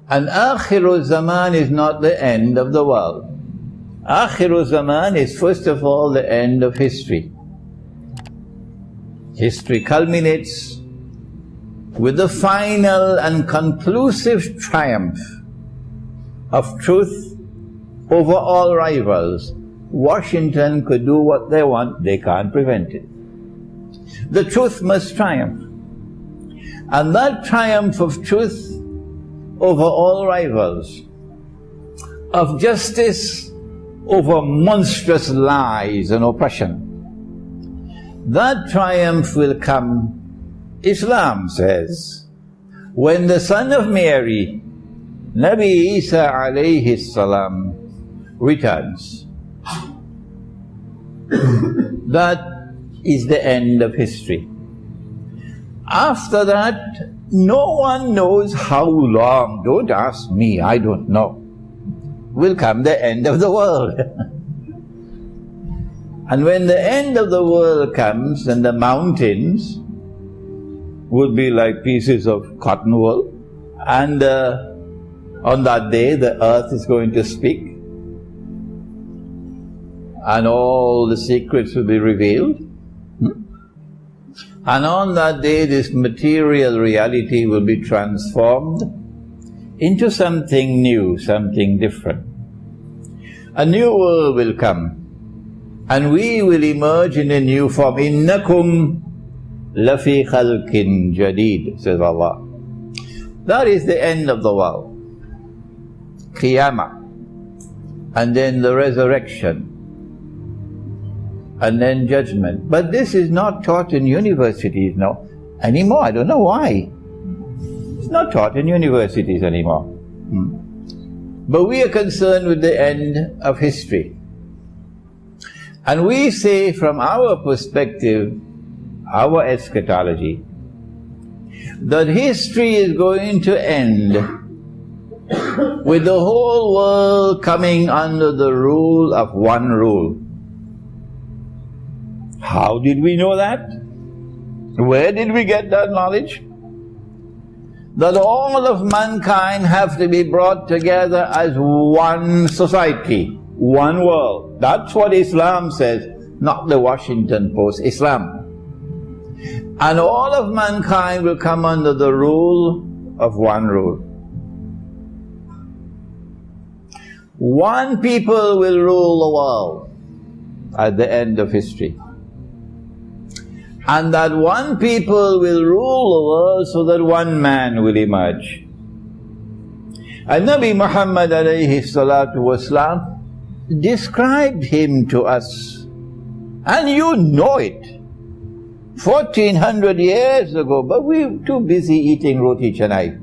And Akhiru Zaman is not the end of the world. Akhiru Zaman is first of all the end of history. History culminates with the final and conclusive triumph of truth over all rivals. Washington could do what they want, they can't prevent it. The truth must triumph. And that triumph of truth over all rivals, of justice over monstrous lies and oppression, that triumph will come, Islam says, when the son of Mary, Nabi Isa alayhi salam, returns. That is the end of history. After that, no one knows how long, don't ask me, I don't know, will come the end of the world. And when the end of the world comes, then the mountains would be like pieces of cotton wool, and on that day the earth is going to speak, and all the secrets will be revealed. And on that day this material reality will be transformed into something new, something different. A new world will come, and we will emerge in a new form. Innakum lafi khalqin jadid, says Allah. That is the end of the world. Qiyamah. And then the resurrection. And then judgment. But this is not taught in universities now anymore. I don't know why. It's not taught in universities anymore. But we are concerned with the end of history. And we say from our perspective, our eschatology, that history is going to end with the whole world coming under the rule of one rule. How did we know that? Where did we get that knowledge? That all of mankind have to be brought together as one society, one world. That's what Islam says, not the Washington Post, Islam. And all of mankind will come under the rule of one rule. One people will rule the world at the end of history. And that one people will rule the world so that one man will emerge. And Nabi Muhammad alayhi salatu wasalam described him to us. And you know it. 1400 years ago, but we were too busy eating roti canai.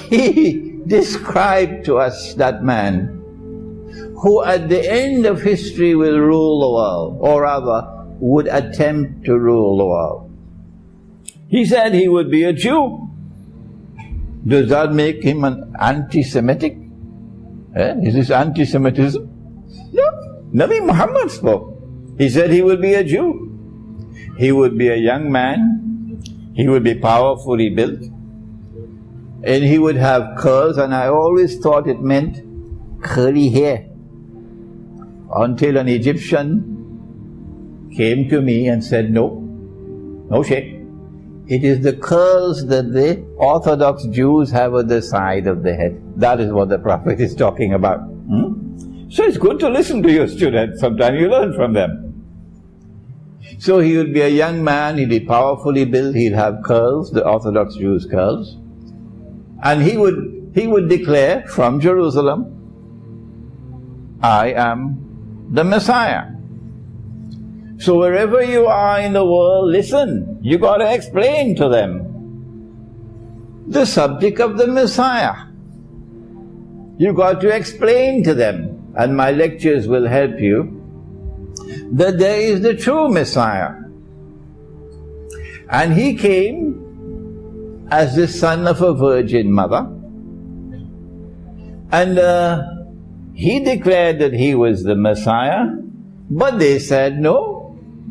He described to us that man who at the end of history will rule the world, or rather would attempt to rule the world. He said he would be a Jew. Does that make him an anti-Semitic? Is this anti-Semitism? No. Nabi Muhammad spoke. He said he would be a Jew. He would be a young man. He would be powerfully built. And he would have curls, and I always thought it meant curly hair. Until an Egyptian came to me and said, no, Sheikh. It is the curls that the Orthodox Jews have at the side of the head. That is what the Prophet is talking about. So it's good to listen to your students. Sometimes you learn from them. So he would be a young man, he'd be powerfully built, he'd have curls, the Orthodox Jews' curls. And he would declare from Jerusalem, I am the Messiah. So wherever you are in the world, listen, you got to explain to them the subject of the Messiah. You got to explain to them, and my lectures will help you, that there is the true Messiah. And he came as the son of a virgin mother, and he declared that he was the Messiah, but they said, no,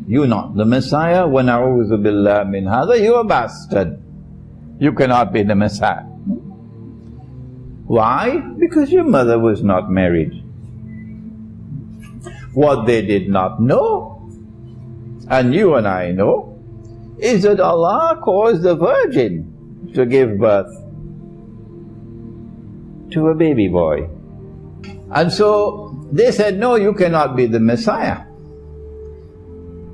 you're not the Messiah. وَنَعُوذُ بِاللَّهِ مِنْ هَذَا, you're a bastard. You cannot be the Messiah. Why? Because your mother was not married. What they did not know, and you and I know, is that Allah caused the virgin to give birth to a baby boy. And so they said, no, you cannot be the Messiah.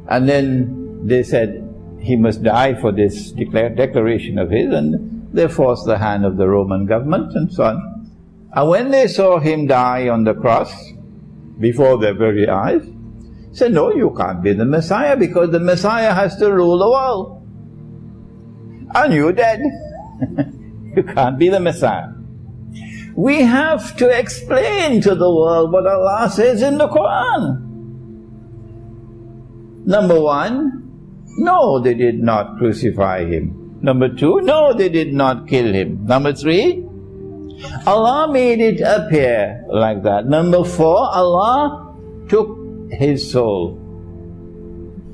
And then they said, he must die for this declaration of his, and they forced the hand of the Roman government and so on. And when they saw him die on the cross, before their very eyes, said, no, you can't be the Messiah, because the Messiah has to rule the world. And you're dead. You can't be the Messiah. We have to explain to the world what Allah says in the Quran. Number one, no, they did not crucify him. Number two, no, they did not kill him. Number three, Allah made it appear like that. Number four, Allah took his soul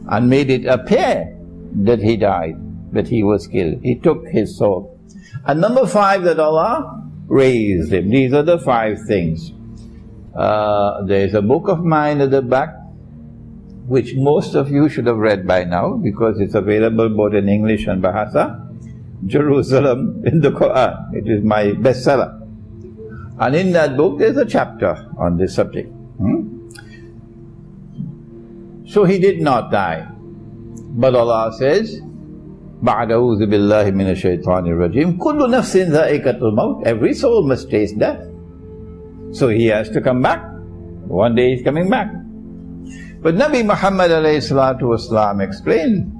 and made it appear that he died, that he was killed. He took his soul. And number five, that Allah raised him. These are the five things. There's a book of mine at the back, which most of you should have read by now, because it's available both in English and Bahasa. Jerusalem in the Quran. It is my bestseller. And in that book there's a chapter on this subject. So he did not die. But Allah says, بَعْدَ أَعُوذُ بِاللَّهِ مِنَ الشَّيْطَانِ الرَّجِيمِ كُلُّ نَفْسٍ ذَائِقَةُ الْمَوْتِ. Every soul must taste death. So he has to come back. One day he's coming back. But Nabi Muhammad ﷺ explained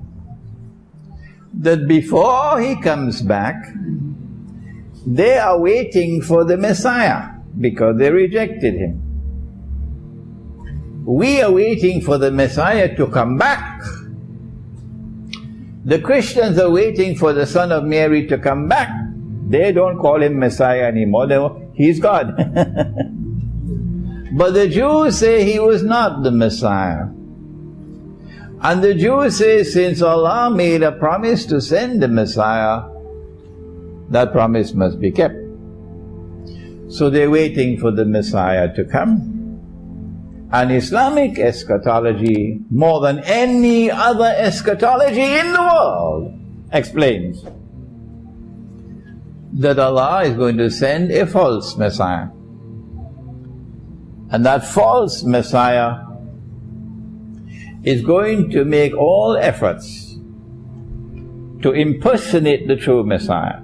that before he comes back, they are waiting for the Messiah because they rejected him. We are waiting for the Messiah to come back. The Christians are waiting for the Son of Mary to come back. They don't call him Messiah anymore. He's God. But the Jews say he was not the Messiah. And the Jews say, since Allah made a promise to send the Messiah, that promise must be kept. So they're waiting for the Messiah to come. And Islamic eschatology, more than any other eschatology in the world, explains that Allah is going to send a false Messiah. And that false Messiah is going to make all efforts to impersonate the true Messiah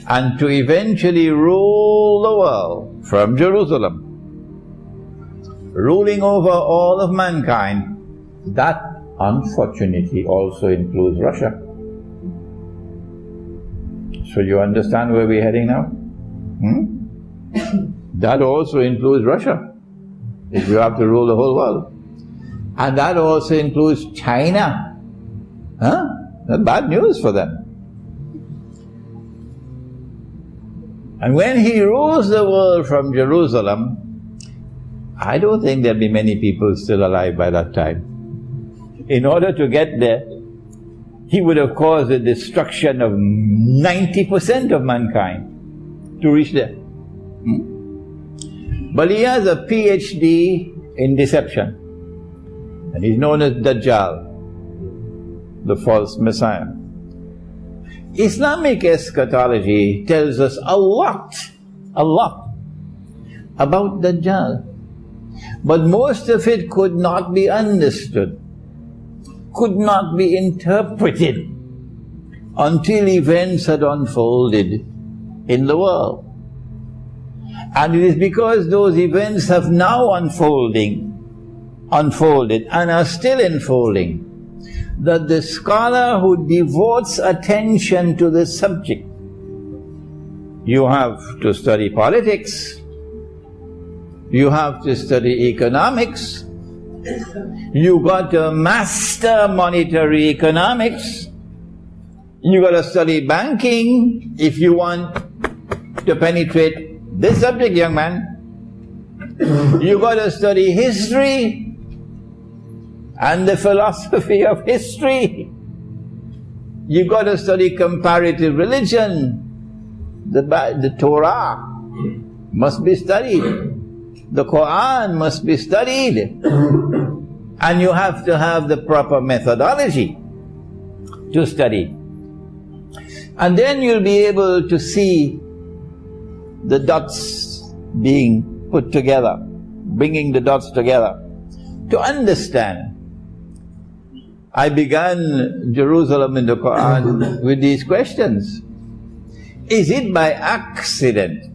and to eventually rule the world from Jerusalem, ruling over all of mankind. That, unfortunately, also includes Russia. So you understand where we're heading now? That also includes Russia, if you have to rule the whole world. And that also includes China. That's bad news for them. And when he rules the world from Jerusalem, I don't think there'll be many people still alive by that time. In order to get there, he would have caused the destruction of 90% of mankind to reach there. But he has a PhD in deception. And he's known as Dajjal, the false Messiah. Islamic eschatology tells us a lot about Dajjal. But most of it could not be understood, could not be interpreted until events had unfolded in the world. And it is because those events have now unfolded and are still unfolding, that the scholar who devotes attention to the subject, you have to study politics, you have to study economics, you got to master monetary economics, you got to study banking if you want to penetrate this subject, young man. You got to study history and the philosophy of history. You've got to study comparative religion. The Torah must be studied. The Quran must be studied. And you have to have the proper methodology to study. And then you'll be able to see the dots being put together, bringing the dots together, to understand. I began Jerusalem in the Quran with these questions. Is it by accident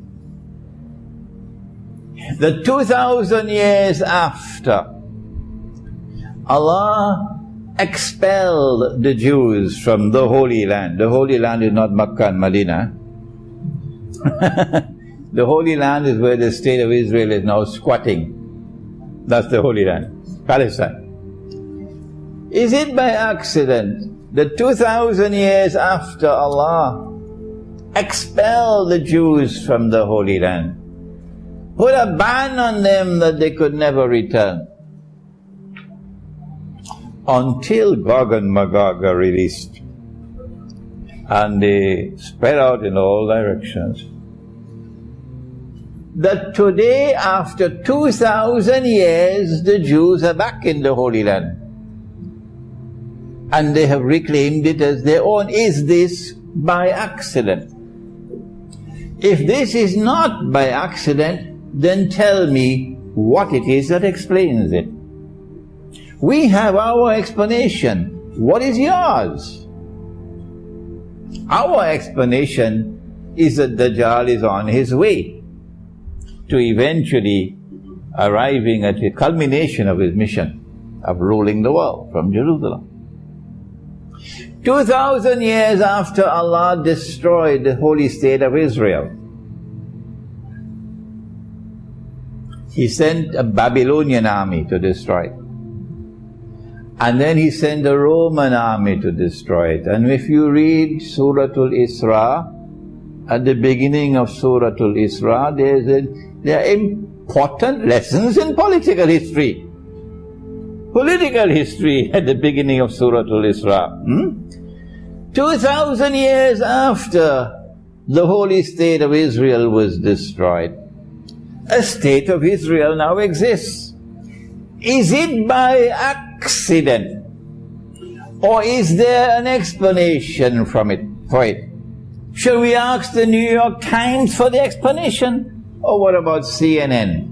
that 2,000 years after Allah expelled the Jews from the Holy Land? The Holy Land is not Makkah and Medina. The Holy Land is where the state of Israel is now squatting. That's the Holy Land, Palestine. Is it by accident that 2,000 years after Allah expelled the Jews from the Holy Land, put a ban on them that they could never return, until Gog and Magog are released and they spread out in all directions, that today, after 2,000 years, the Jews are back in the Holy Land and they have reclaimed it as their own? Is this by accident? If this is not by accident, then tell me what it is that explains it. We have our explanation. What is yours? Our explanation is that Dajjal is on his way to eventually arriving at the culmination of his mission of ruling the world from Jerusalem. 2,000 years after Allah destroyed the holy state of Israel, He sent a Babylonian army to destroy it. And then He sent a Roman army to destroy it. And if you read Surah Al-Isra, at the beginning of Surah Al-Isra, there are important lessons in political history. Political history at the beginning of Surah Al-Isra. 2,000 years after the holy state of Israel was destroyed, a state of Israel now exists. Is it by accident, or is there an explanation for it? Shall we ask the New York Times for the explanation? Or what about CNN?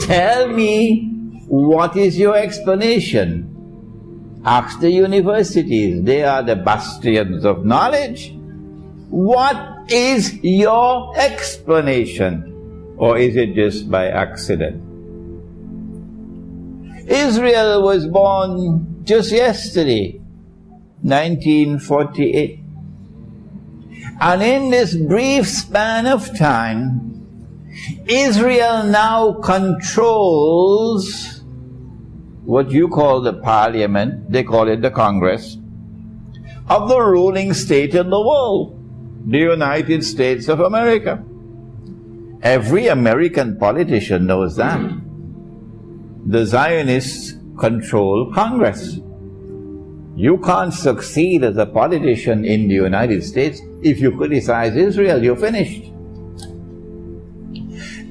Tell me, what is your explanation? Ask the universities. They are the bastions of knowledge. What is your explanation? Or is it just by accident? Israel was born just yesterday, 1948. And in this brief span of time, Israel now controls what you call the parliament, they call it the Congress, of the ruling state in the world, the United States of America. Every American politician knows that. The Zionists control Congress. You can't succeed as a politician in the United States if you criticize Israel. You're finished.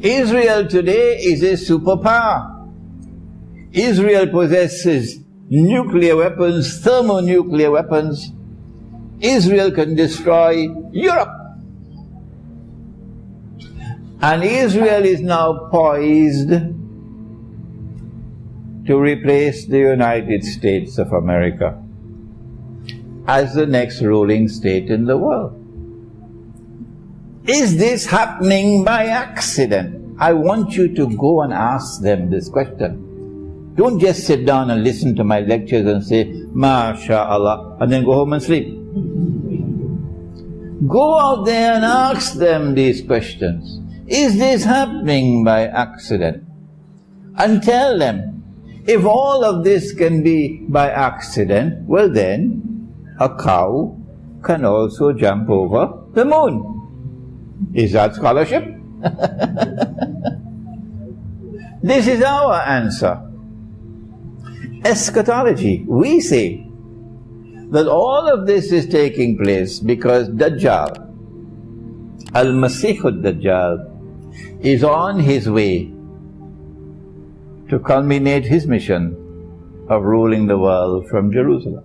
Israel today is a superpower. Israel possesses nuclear weapons, thermonuclear weapons. Israel can destroy Europe. And Israel is now poised to replace the United States of America as the next ruling state in the world. Is this happening by accident? I want you to go and ask them this question. Don't just sit down and listen to my lectures and say, MashaAllah, and then go home and sleep. Go out there and ask them these questions. Is this happening by accident? And tell them, if all of this can be by accident, well then, a cow can also jump over the moon. Is that scholarship? This is our answer. Eschatology. We say that all of this is taking place because Dajjal, Al-Masih al-Dajjal, is on his way to culminate his mission of ruling the world from Jerusalem.